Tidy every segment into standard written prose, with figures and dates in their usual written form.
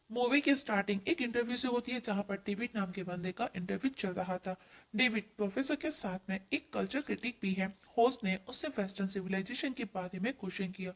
Movie की starting एक interview से होती है जहां पर डेविड नाम के बंदे का इंटरव्यू चल रहा था। डेविड प्रोफेसर के साथ में एक कल्चर क्रिटिक भी है। होस्ट ने उससे वेस्टर्न सिविलाइजेशन के बारे में क्वेश्चन किया।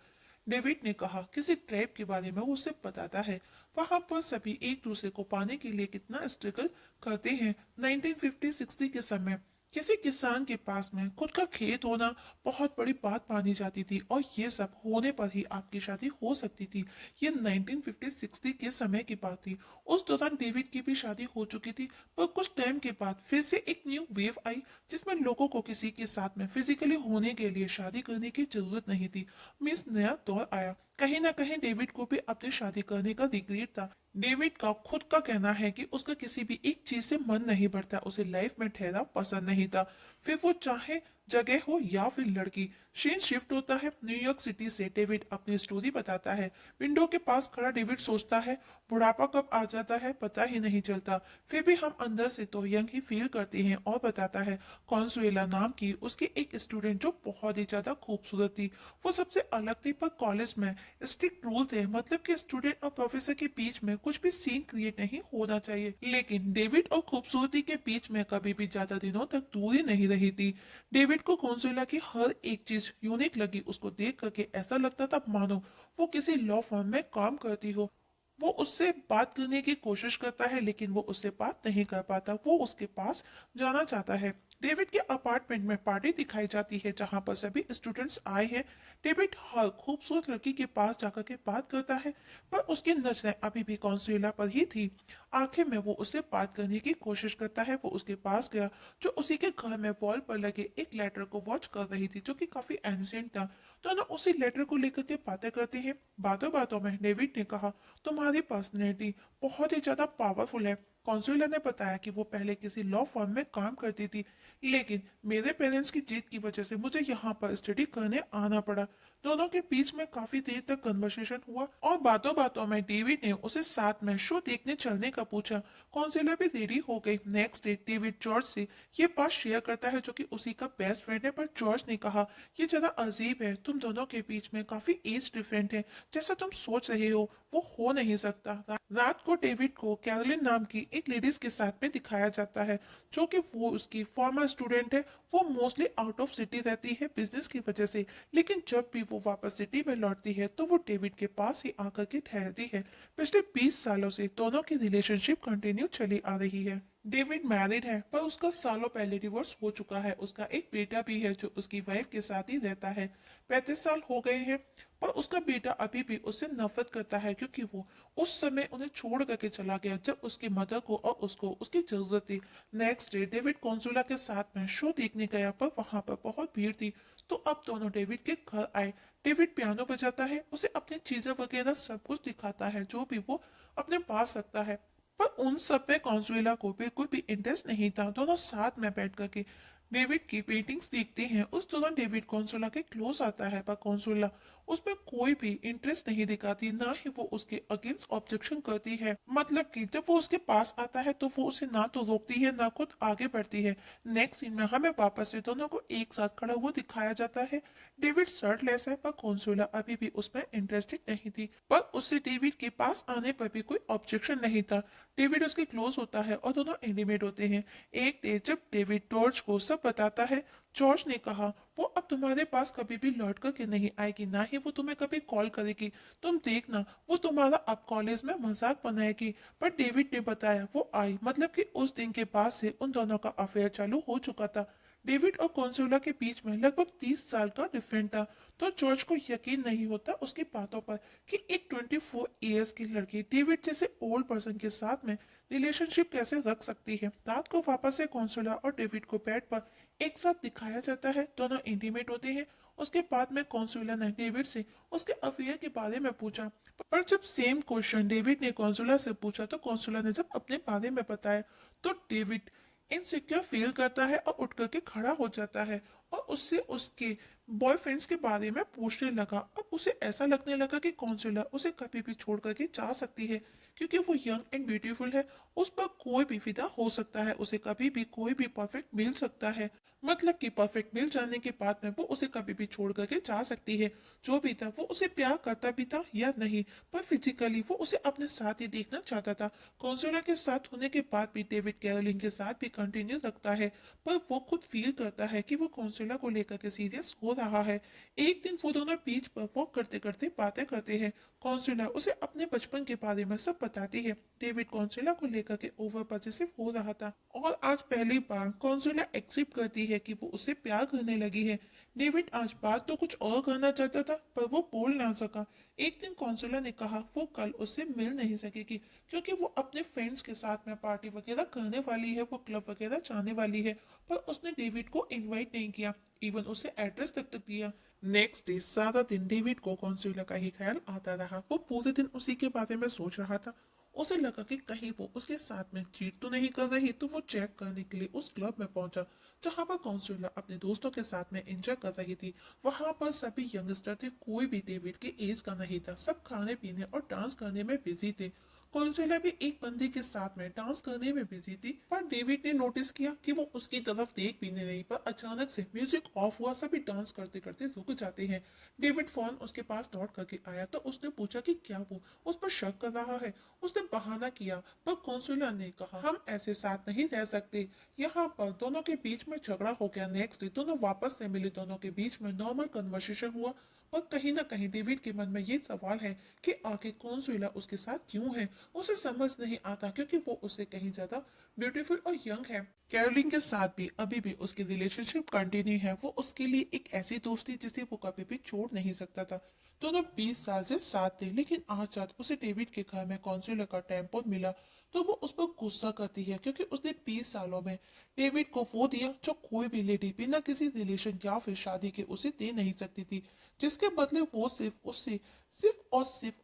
डेविड ने कहा किसी ट्राइब के बारे में वो उसे बताता है। वहां पर सभी एक दूसरे को पाने के लिए कितना स्ट्रगल करते हैं। 1950-60 के समय किसी किसान के पास में खुद का खेत होना बहुत बड़ी बात मानी जाती थी और ये सब होने पर ही आपकी शादी हो सकती थी। ये 1950-60 के समय की बात थी। उस दौरान डेविड की भी शादी हो चुकी थी, पर कुछ टाइम के बाद फिर से एक न्यू वेव आई जिसमें लोगों को किसी के साथ में फिजिकली होने के लिए शादी करने की जरूरत नहीं थी। मीन्स नया दौर आया। कहीं ना कहीं डेविड को भी अपनी शादी करने का रिग्रेट था। डेविड का खुद का कहना है कि उसका किसी भी एक चीज से मन नहीं भरता, उसे लाइफ में ठहराव पसंद नहीं था। फिर वो चाहे जगह हो या फिर लड़की। सीन शिफ्ट होता है न्यूयॉर्क सिटी से। डेविड अपनी स्टोरी बताता है। विंडो के पास खड़ा डेविड सोचता है बुढ़ापा कब आ जाता है पता ही नहीं चलता, फिर भी हम अंदर से तो यंग ही फील करते हैं। और बताता है कॉन्सुएला नाम की उसकी एक स्टूडेंट जो बहुत ही ज्यादा खूबसूरत थी। वो सबसे अलग थी, पर कॉलेज में स्ट्रिक्ट रूल थे, मतलब कि स्टूडेंट और प्रोफेसर के बीच में कुछ भी सीन क्रिएट नहीं होना चाहिए। लेकिन डेविड और खूबसूरती के बीच में कभी भी ज्यादा दिनों तक दूरी नहीं रही थी। डेविड को कॉन्सुएला की हर एक चीज यूनिक लगी। उसको देख करके ऐसा लगता था मानो वो किसी लॉ फर्म में काम करती हो। वो उससे बात करने की कोशिश करता है लेकिन वो उससे बात नहीं कर पाता। वो उसके पास जाना चाहता है। डेविड के अपार्टमेंट में पार्टी दिखाई जाती है जहां पर सभी स्टूडेंट्स आए हैं। डेविड हर खूबसूरत लड़की के पास जाकर के बात करता है, पर उसकी नजरें अभी भी कॉन्सुएला पर ही थी। आखिर में वो उससे बात करने की कोशिश करता है। वो उसके पास गया जो उसी के घर में वॉल पर लगे एक लेटर को वॉच कर रही थी जो कि काफी एंशिएंट था। दोनों उसी लेटर को लेकर के बातें करते हैं। बातों बातों में डेविड ने कहा तुम्हारी पर्सनैलिटी बहुत ही ज्यादा पावरफुल है। कॉन्सुएला ने बताया कि वो पहले किसी लॉ फर्म में काम करती थी, लेकिन मेरे पेरेंट्स की जीत की वजह से मुझे यहाँ पर स्टडी करने आना पड़ा। दोनों के बीच में काफी देर तक कन्वर्सेशन हुआ और बातों बातों में डेविड ने उसे साथ में शो देखने चलने का पूछा। कॉन्सुएला भी रेडी हो गई। नेक्स्ट डे डेविड जॉर्ज से ये बात शेयर करता है जो कि उसी का बेस्ट फ्रेंड है, पर जॉर्ज ने कहा ये ज्यादा अजीब है, तुम दोनों के बीच में काफी एज डिफरेंट है, जैसा तुम सोच रहे हो वो नहीं सकता। रात को डेविड को कैरोलिन नाम की एक लेडीज के साथ में दिखाया जाता है जो कि वो उसकी फॉर्मर स्टूडेंट है। वो मोस्टली आउट ऑफ सिटी रहती है बिजनेस की वजह से, लेकिन जब भी वो वापस सिटी में लौटती है तो वो डेविड के पास ही आकर के ठहरती है। पिछले 20 सालों से दोनों की रिलेशनशिप कंटिन्यू चली आ रही है। डेविड मैरिड है, पर उसका सालों पहले डिवोर्स हो चुका है। उसका एक बेटा भी है जो उसकी वाइफ के साथ ही रहता है। 35 साल हो गए हैं, पर उसका बेटा अभी भी उससे नफरत करता है क्योंकि वो उस समय उन्हें छोड़ करके चला गया जब उसकी मदर को और उसको उसकी जरूरत थी। नेक्स्ट डे डेविड कॉन्सुला के साथ में शो देखने गया, पर वहां पर बहुत भीड़ थी, तो अब दोनों डेविड के घर आए। डेविड पियानो बजाता है, उसे अपनी चीजें वगैरह सब कुछ दिखाता है जो भी वो अपने पास रखता है, पर उन सब में कॉन्सुएला को बिल्कुल भी इंटरेस्ट नहीं था। दोनों साथ में बैठ करके डेविड की पेंटिंग्स देखते हैं। उस दौरान डेविड कॉन्सुएला के क्लोज आता है, पर कॉन्सुएला उसमें कोई भी इंटरेस्ट नहीं दिखाती, ना ही वो उसके अगेंस्ट ऑब्जेक्शन करती है। मतलब कि जब वो उसके पास आता है तो वो उसे ना तो रोकती है ना खुद आगे बढ़ती है। नेक्स्ट सीन में हमें वापस से दोनों को एक साथ खड़ा हुआ दिखाया जाता है। डेविड शर्टलेस है, पर कॉन्सुएला अभी भी उसमें इंटरेस्टेड नहीं थी, पर उससे डेविड के पास आने पर भी कोई ऑब्जेक्शन नहीं था। डेविड उसके क्लोज होता है और दोनों इंटीमेट होते हैं। एक डे जब डेविड जॉर्ज को सब बताता है, जॉर्ज ने कहा वो अब तुम्हारे पास कभी भी लौट करके नहीं आएगी, ना ही वो तुम्हें कभी कॉल करेगी। तुम देखना वो तुम्हारा अब कॉलेज में मजाक बनाएगी। पर डेविड ने बताया वो आई, मतलब कि उस दिन के बाद से उन दोनों का अफेयर चालू हो चुका था। डेविड और कॉन्सोला के बीच में लगभग 30 साल का डिफरेंट था, तो जॉर्ज को यकीन नहीं होता उसकी बातों पर कि एक 24 ईयर्स की लड़की डेविड जैसे ओल्ड पर्सन के साथ में रिलेशनशिप कैसे रख सकती है। रात को वापस से कॉन्सोला और डेविड को बेड पर एक साथ दिखाया जाता है। दोनों इंटीमेट होते हैं। उसके बाद में कॉन्सोला ने डेविड से उसके अफेयर के बारे में पूछा, पर जब सेम क्वेश्चन डेविड ने कॉन्सोला से पूछा तो कॉन्सोला ने जब अपने बारे में बताया तो डेविड इनसिक्योर फील करता है और उठ करके खड़ा हो जाता है और उससे उसके बॉयफ्रेंड्स के बारे में पूछने लगा। अब उसे ऐसा लगने लगा कि कॉन्सुला उसे कभी भी छोड़ करके जा सकती है क्योंकि वो यंग एंड ब्यूटीफुल है। उस पर कोई भी फिदा हो सकता है, उसे कभी भी कोई भी परफेक्ट मिल सकता है। मतलब कि परफेक्ट मिल जाने के बाद में वो उसे कभी भी छोड़ करके जा सकती है। जो भी था वो उसे प्यार करता भी था या नहीं, पर फिजिकली वो उसे अपने साथ ही देखना चाहता था। कॉन्सोला के साथ होने के बाद भी डेविड कैरोलिन के साथ भी कंटिन्यू रखता है, पर वो खुद फील करता है कि वो कॉन्सोला को लेकर के सीरियस हो रहा है। एक दिन वो दोनों बीच पर वॉक करते करते बातें करते हैं। कॉन्सोला उसे अपने बचपन के बारे में सब बताती है। डेविड कॉन्सोला को लेकर के ओवर पॉजिटिव हो रहा था और आज पहली बार कॉन्सोला एक्सेप्ट करती है कि वो उसे प्यार करने लगी है। डेविड आज बात तो कुछ और करना चाहता था, पर वो बोल ना सका। एक दिन कॉन्सोला ने कहा वो कल उससे मिल नहीं सकेगी, क्योंकि वो अपने फ्रेंड्स के साथ में पार्टी वगैरह करने वाली है, वो क्लब वगैरह जाने वाली है। पर उसने डेविड को इनवाइट नहीं किया, इवन उसे एड्रेस तक दिया। नेक्स्ट डे सारा दिन डेविड को कॉन्सोला का ही ख्याल आता रहा। वो पूरे दिन उसी के बारे में सोच रहा था। उसे लगा कि कहीं वो उसके साथ में चीट तो नहीं कर रही, तो वो चेक करने के लिए उस क्लब में पहुंचा जहां पर कॉन्सुला अपने दोस्तों के साथ में एंजॉय कर रही थी। वहां पर सभी यंगस्टर थे, कोई भी डेविड के एज का नहीं था। सब खाने पीने और डांस करने में बिजी थे। कॉन्सुला भी एक बंदी के साथ में डांस करने में बिजी थी, पर डेविड ने नोटिस किया कि वो उसकी तरफ देख भी नहीं रही। पर अचानक से म्यूजिक ऑफ हुआ, सभी डांस करते करते रुक जाते हैं। डेविड फोन उसके पास लौट करके आया तो उसने पूछा कि क्या वो उस पर शक कर रहा है। उसने बहाना किया, पर कॉन्सुला ने कहा हम ऐसे साथ नहीं रह सकते। यहाँ पर दोनों के बीच में झगड़ा हो गया। नेक्स्ट डे दोनों वापस से मिले, दोनों के बीच में नॉर्मल कन्वर्सेशन हुआ। पर कहीं ना कहीं डेविड के मन में ये सवाल है कि आखिर कॉन्सुला उसके साथ क्यों है। उसे समझ नहीं आता, क्योंकि वो उससे कहीं ज्यादा ब्यूटीफुल और यंग है। कैरोलिन के साथ भी अभी भी उसकी रिलेशनशिप कंटिन्यू है। वो उसके लिए एक ऐसी दोस्त थी जिसे वो कभी भी छोड़ नहीं सकता था। दोनों 20 साल से साथ थे, लेकिन आज रात उसे डेविड के घर में कॉन्सुलर का टेम्पो मिला तो वो उस पर गुस्सा करती है, क्योंकि उसने 20 सालों में डेविड को वो दिया जो कोई भी लेडी बिना किसी रिलेशन या फिर शादी के उसे दे नहीं सकती थी, जिसके बदले वो सिर्फ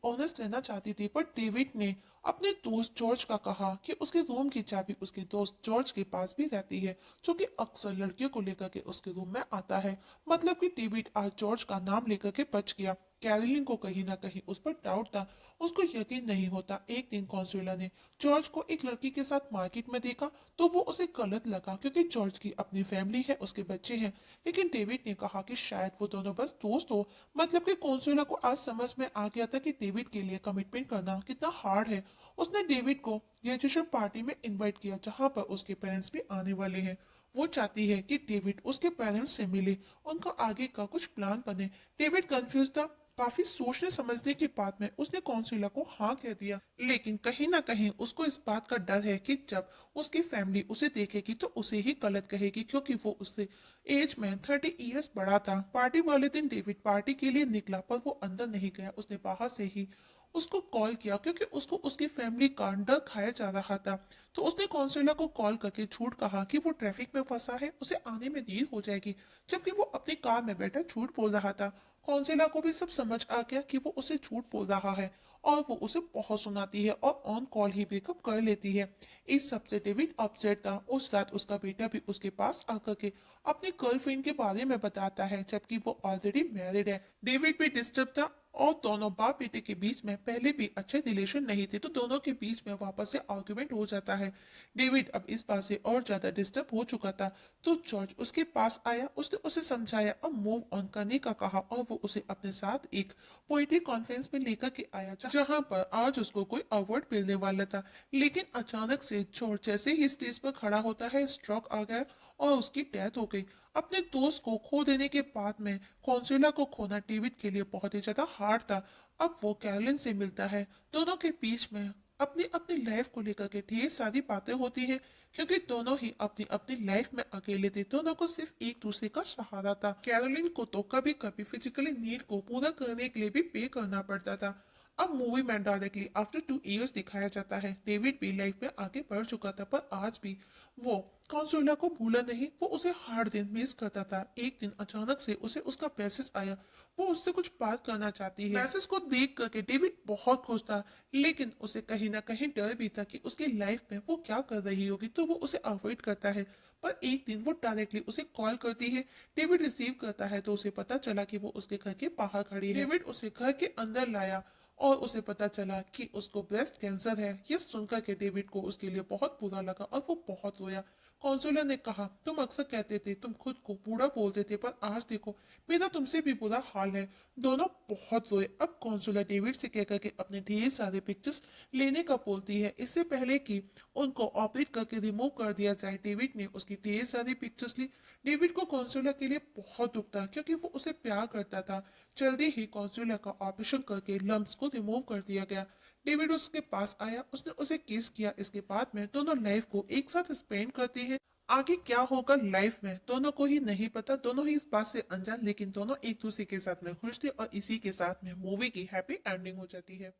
ऑनेस्ट रहना चाहती थी। पर डेविड ने अपने दोस्त जॉर्ज का कहा कि उसके रूम की चाबी उसके दोस्त जॉर्ज के पास भी रहती है, जो कि अक्सर लड़कियों को लेकर के उसके रूम में आता है। मतलब कि डेविड आज जॉर्ज का नाम लेकर के बच गया। कैरोलिन को कहीं ना कहीं उस पर डाउट था, उसको यकीन नहीं होता। एक दिन कॉन्सुला ने जॉर्ज को एक लड़की के साथ मार्केट में देखा तो वो उसे गलत लगा, क्योंकि जॉर्ज की अपनी फैमिली है, उसके बच्चे हैं। लेकिन डेविड ने कहा कि शायद वो दोनों बस दोस्त हो। मतलब कि कॉन्सुला को आज समझ में आ गया था कि डेविड के लिए कमिटमेंट करना कितना हार्ड है। उसने डेविड को ग्रेजुएशन पार्टी में इनवाइट किया, जहां पर उसके पेरेंट्स भी आने वाले हैं। वो चाहती है कि डेविड उसके पेरेंट्स से मिले, उनका आगे का कुछ प्लान बने। डेविड कंफ्यूज था। काफी सोचने समझने के बाद में उसने कॉन्सुला को हाँ कह दिया, लेकिन कहीं ना कहीं उसको इस बात का डर है कि जब उसकी फैमिली उसे देखेगी तो उसे ही गलत कहेगी, क्योंकि वो उससे एज में 30 ईयर्स बड़ा था। पार्टी वाले दिन डेविड पार्टी के लिए निकला, पर वो अंदर नहीं गया। उसने बाहर से ही उसको कॉल किया, क्योंकि उसको उसकी फैमिली का डर खाया जा रहा था। तो उसने कॉन्सुला को कॉल करके झूठ कहा कि वो ट्रैफिक में फंसा है, उसे आने में देर हो जाएगी, जबकि वो अपनी कार में बैठा झूठ बोल रहा था। कौंसिला को भी सब समझ आ गया कि वो उसे झूठ बोल रहा है, और वो उसे बहुत सुनाती है और ऑन कॉल ही ब्रेकअप कर लेती है। इस सब से डेविड अपसेट था। उस रात उसका बेटा भी उसके पास आकर के अपनी गर्लफ्रेंड के बारे में बताता है, जबकि वो ऑलरेडी मैरिड है। डेविड भी डिस्टर्ब था, और दोनों बाप बेटे के बीच में पहले भी अच्छे रिलेशन नहीं थे, तो दोनों के बीच में वापस से आर्ग्यूमेंट हो जाता है। डेविड अब इस बात से और ज्यादा डिस्टर्ब हो चुका था, तो जॉर्ज उसके पास आया। उसने उसे समझाया और मूव ऑन करने का कहा, और वो उसे अपने साथ एक पोइट्री कॉन्फ्रेंस में लेकर के आया, जहां पर आज उसको कोई अवार्ड मिलने वाला था। लेकिन अचानक से जॉर्ज जैसे ही स्टेज पर खड़ा होता है, स्ट्रोक आ गया और उसकी डेथ हो गई। अपने दोस्त को खो देने के बाद में कॉन्सुला को खोना डेविड के लिए बहुत ही ज्यादा हार्ड था। अब वो कैरोलिन से मिलता है। दोनों के बीच में अपनी अपनी लाइफ को लेकर के ढेर सारी बातें होती है, क्योंकि दोनों ही अपनी अपनी लाइफ में अकेले थे। दोनों को सिर्फ एक दूसरे का सहारा था। कैरोलिन को तो कभी कभी फिजिकली नीड को पूरा करने के लिए भी पे करना पड़ता था। अब मूवी में डायरेक्टली आफ्टर 2 इयर्स दिखाया जाता है। डेविड भी लाइफ में आगे बढ़ चुका था, पर आज भी वो कॉन्सुला को भूला नहीं। वो उसे हर दिन मिस करता था। एक दिन अचानक से उसे उसका मैसेज आया, वो उससे कुछ बात करना चाहती है। मैसेज को देख करके डेविड बहुत खुश था, लेकिन उसे कहीं ना कहीं डर भी था कि उसकी लाइफ में वो क्या कर रही होगी, तो वो उसे अवॉइड करता है। पर एक दिन वो डायरेक्टली उसे कॉल करती है। डेविड रिसीव करता है तो उसे पता चला कि वो उसके घर के बाहर खड़ी है। डेविड उसे घर के अंदर लाया और उसे पता चला कि उसको ब्रेस्ट कैंसर है। यह सुनकर के डेविड को उसके लिए बहुत बुरा लगा और वो बहुत रोया। कौंसुलर ने कहा, तुम अक्सर कहते थे तुम खुद को बूढ़ा बोलते थे, पर आज देखो मेरा तुमसे भी बुरा हाल है। दोनों बहुत रोए। अब कौंसुलर डेविड से कहकर के अपने ढेर सारे पिक्चर्स लेने का बोलती है। इससे पहले कि उनको ऑपरेट करके रिमूव कर दिया जाए, डेविड ने उसकी ढेर सारी पिक्चर्स ली। डेविड को कौंसुलर के लिए बहुत दुख था, क्योंकि वो उसे प्यार करता था। जल्दी ही कौंसुलर का ऑपरेशन करके लम्स को रिमूव कर दिया गया। डेविड उसके पास आया, उसने उसे किस किया। इसके बाद में दोनों लाइफ को एक साथ स्पेंड करते हैं। आगे क्या होगा लाइफ में दोनों को ही नहीं पता, दोनों ही इस बात से अनजान, लेकिन दोनों एक दूसरे के साथ में खुश थे और इसी के साथ में मूवी की हैप्पी एंडिंग हो जाती है।